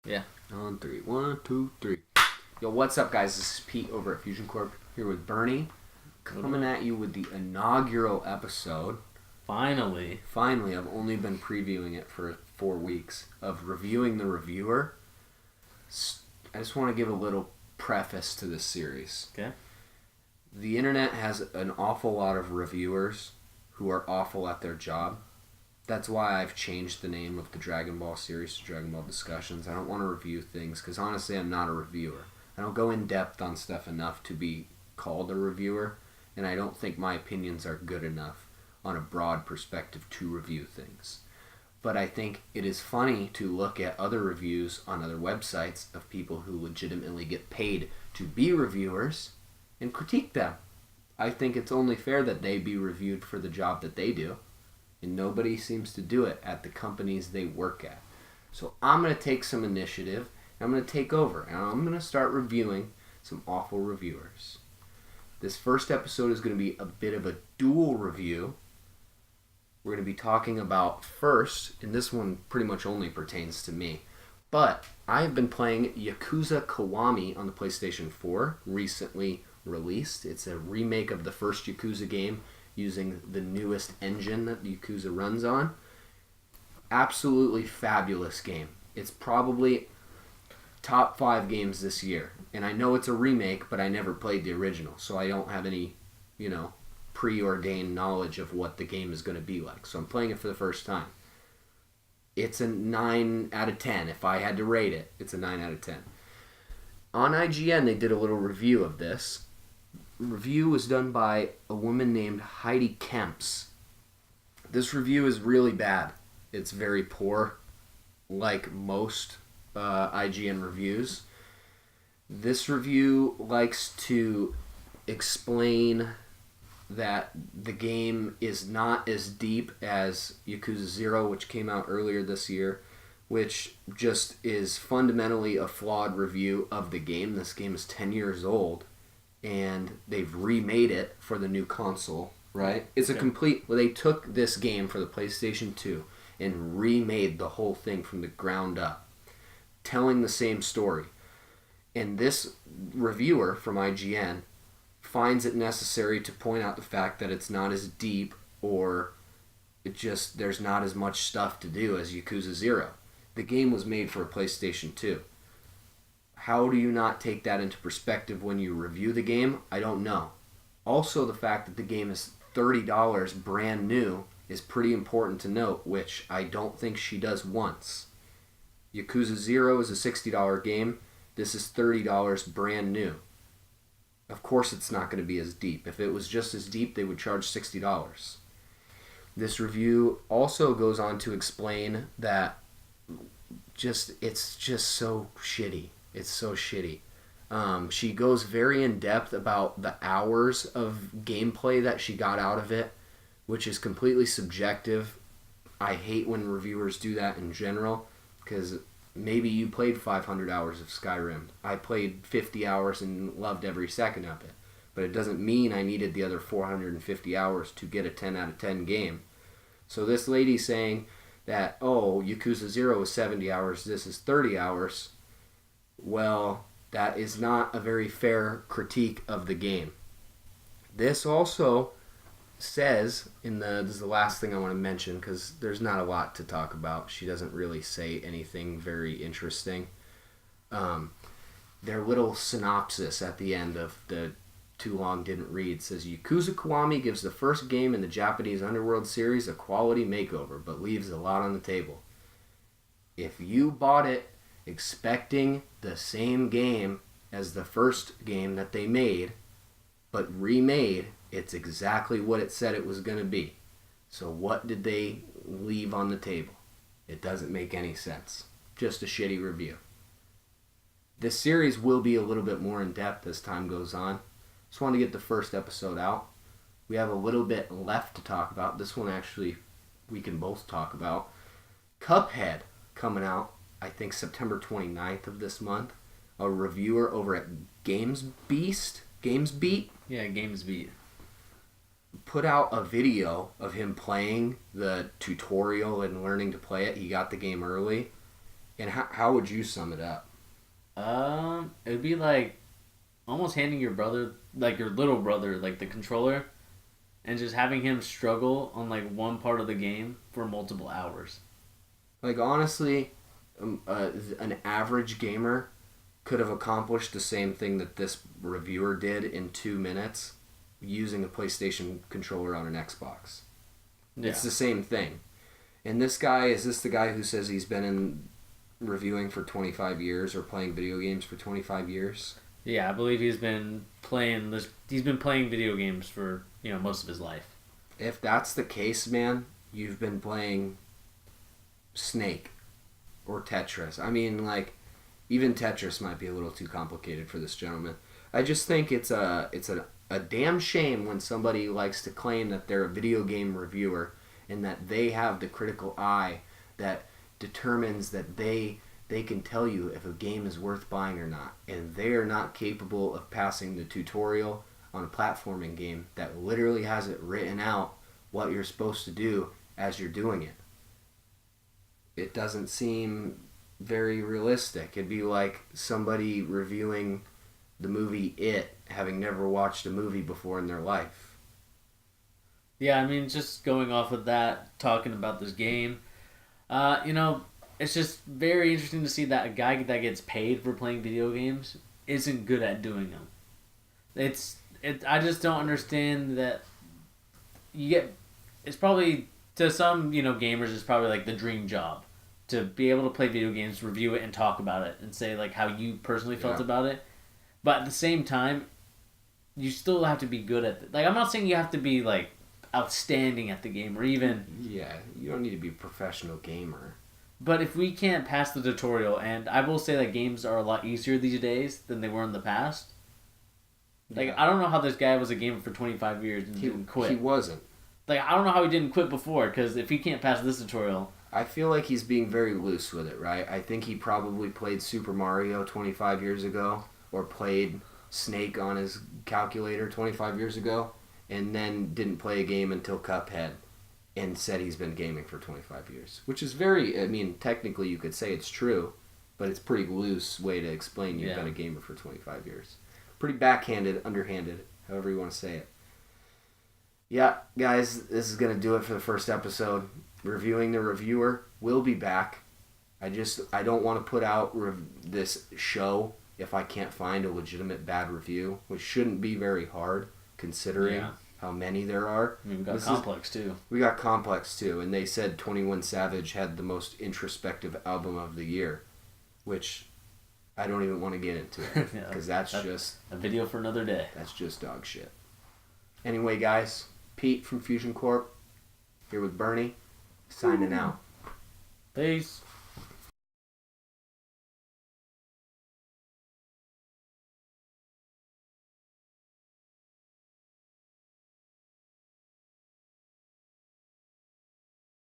Yeah. On three. 1, 2, 3. Yo, what's up, guys? This is Pete over at Fusion Corp here with Bernie, coming at you with the inaugural episode. Finally, I've only been previewing it for 4 weeks of reviewing the reviewer. I just want to give a little preface to this series. Okay. The internet has an awful lot of reviewers who are awful at their job. That's why I've changed the name of the Dragon Ball series to Dragon Ball Discussions. I don't want to review things because honestly I'm not a reviewer. I don't go in depth on stuff enough to be called a reviewer, and I don't think my opinions are good enough on a broad perspective to review things. But I think it is funny to look at other reviews on other websites of people who legitimately get paid to be reviewers and critique them. I think it's only fair that they be reviewed for the job that they do. And nobody seems to do it at the companies they work at. So I'm going to take some initiative, and I'm going to take over, and I'm going to start reviewing some awful reviewers. This first episode is going to be a bit of a dual review. We're going to be talking about first, and this one pretty much only pertains to me, but I've been playing Yakuza Kiwami on the PlayStation 4, recently released. It's a remake of the first Yakuza game, using the newest engine that Yakuza runs on. Absolutely fabulous game. It's probably top 5 games this year. And I know it's a remake, but I never played the original, so I don't have any, preordained knowledge of what the game is going to be like. So I'm playing it for the first time. It's a 9 out of 10. If I had to rate it, it's a 9 out of 10. On IGN, they did a little review of this. Review was done by a woman named Heidi Kemps. This review is really bad. It's very poor, like most IGN reviews. This review likes to explain that the game is not as deep as Yakuza 0, which came out earlier this year, which just is fundamentally a flawed review of the game. This game is 10 years old. And they've remade it for the new console, right? It's a complete... Well, they took this game for the PlayStation 2 and remade the whole thing from the ground up, telling the same story. And this reviewer from IGN finds it necessary to point out the fact that it's not as deep, or there's not as much stuff to do as Yakuza 0. The game was made for a PlayStation 2. How do you not take that into perspective when you review the game? I don't know. Also, the fact that the game is $30 brand new is pretty important to note, which I don't think she does once. Yakuza 0 is a $60 game. This is $30 brand new. Of course it's not going to be as deep. If it was just as deep, they would charge $60. This review also goes on to explain that it's just so shitty. It's so shitty. She goes very in-depth about the hours of gameplay that she got out of it, which is completely subjective. I hate when reviewers do that in general, because maybe you played 500 hours of Skyrim. I played 50 hours and loved every second of it. But it doesn't mean I needed the other 450 hours to get a 10 out of 10 game. So this lady's saying that, Yakuza 0 is 70 hours, this is 30 hours. Well, that is not a very fair critique of the game. This also says, this is the last thing I want to mention because there's not a lot to talk about. She doesn't really say anything very interesting. Their little synopsis at the end of the Too Long Didn't Read says, Yakuza Kiwami gives the first game in the Japanese Underworld series a quality makeover, but leaves a lot on the table. If you bought it expecting the same game as the first game that they made, but remade, it's exactly what it said it was going to be. So what did they leave on the table? It doesn't make any sense. Just a shitty review. This series will be a little bit more in-depth as time goes on. Just wanted to get the first episode out. We have a little bit left to talk about. This one actually we can both talk about. Cuphead coming out, I think September 29th of this month. A reviewer over at GamesBeat? Yeah, GamesBeat. Put out a video of him playing the tutorial and learning to play it. He got the game early. And how would you sum it up? It would be like almost handing your brother, like your little brother, like the controller, and just having him struggle on like one part of the game for multiple hours. Like, honestly, an average gamer could have accomplished the same thing that this reviewer did in 2 minutes using a PlayStation controller on an Xbox. Yeah. It's the same thing. And this guy, is this the guy who says he's been in reviewing for 25 years or playing video games for 25 years? Yeah, I believe he's been playing video games for, most of his life. If that's the case, man, you've been playing Snake or Tetris. I mean, like, even Tetris might be a little too complicated for this gentleman. I just think it's a damn shame when somebody likes to claim that they're a video game reviewer and that they have the critical eye that determines that they can tell you if a game is worth buying or not, and they are not capable of passing the tutorial on a platforming game that literally has it written out what you're supposed to do as you're doing it. It doesn't seem very realistic. It'd be like somebody reviewing the movie It, having never watched a movie before in their life. Yeah, I mean, just going off of that, talking about this game, it's just very interesting to see that a guy that gets paid for playing video games isn't good at doing them. I just don't understand that it's probably, to some, gamers, it's probably like the dream job to be able to play video games, review it, and talk about it, and say like how you personally felt about it. But at the same time, you still have to be good at it. Like, I'm not saying you have to be like outstanding at the game or even... Yeah, you don't need to be a professional gamer. But if we can't pass the tutorial, and I will say that games are a lot easier these days than they were in the past. Like, I don't know how this guy was a gamer for 25 years and didn't quit. He wasn't. Like, I don't know how he didn't quit before, because if he can't pass this tutorial... I feel like he's being very loose with it, right? I think he probably played Super Mario 25 years ago, or played Snake on his calculator 25 years ago, and then didn't play a game until Cuphead, and said he's been gaming for 25 years. Which is very, I mean, technically you could say it's true, but it's a pretty loose way to explain you've been a gamer for 25 years. Pretty backhanded, underhanded, however you want to say it. Yeah, guys, this is going to do it for the first episode. Reviewing the Reviewer. We'll be back. I don't want to put out this show if I can't find a legitimate bad review, which shouldn't be very hard considering how many there are. I mean, we got Complex too. We got Complex too, and they said 21 Savage had the most introspective album of the year, which I don't even want to get into it because that's just a video for another day. That's just dog shit. Anyway, guys, Pete from Fusion Corp here with Bernie, signing out. Peace.